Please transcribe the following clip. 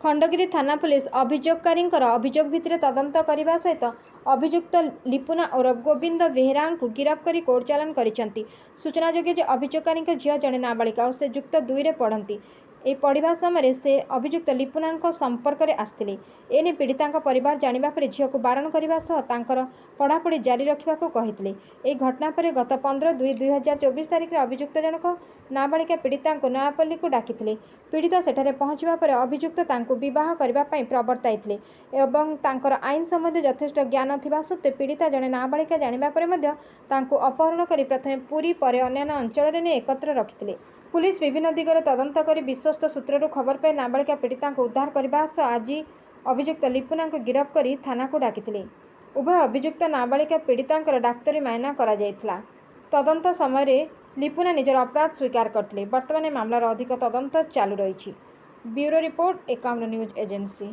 खंडगिरी थाना पुलिस अभियोगकारी अभियोग भित्तिरे तदंत करने सहित अभियुक्त लिपुना ओरफ गोविंद बेहेरा को गिरफ्त कर कोर्ट चालान करिसेंती। सूचनायोग्य अभियोगकारी झील जड़े नाबालिका और से युक्त 2 रे पढ़ती। पढ़ा समय से अभियुक्त लिपुना संपर्क में आसते। एने पीड़िता परिवार जाना पर झील को बारण करने पढ़ापढ़ी जारी रखा कहते। यह घटना पर गत 15/2/2024 तारिख में अभियुक्त जनक नाबालिका पीड़िता नयापल्ली को डाकी पीड़िता सेठारे पहुंचवा पर अभियुक्त विवाह करने प्रवर्ताई एवं तांकर आईन संबंधी यथेष्ट ज्ञान थिबा सत्वे पीड़िता जड़े नाबालिका जानिबा परे मध्य तांको अपहरण कर प्रथमे पुरी पर अन्य अंचल में एकत्र रखिथिले। पुलिस विभिन्न दिगरे तदंत कर विश्वस्त सूत्रରୁ खबर पाई नाबालिका पीड़िता उद्धार करने सह आज अभियुक्त लिपुना को गिरफ्त कर थाना को डाकिथिले। उभय अभियुक्त नाबालिका पीड़िता डाक्तरी मायना करा जायथिला। तदंत समय लिपुना निजर अपराध स्वीकार करथिले। वर्तमान मामलार अधिक तदंत चालू रही। Bureau report 51 news agency.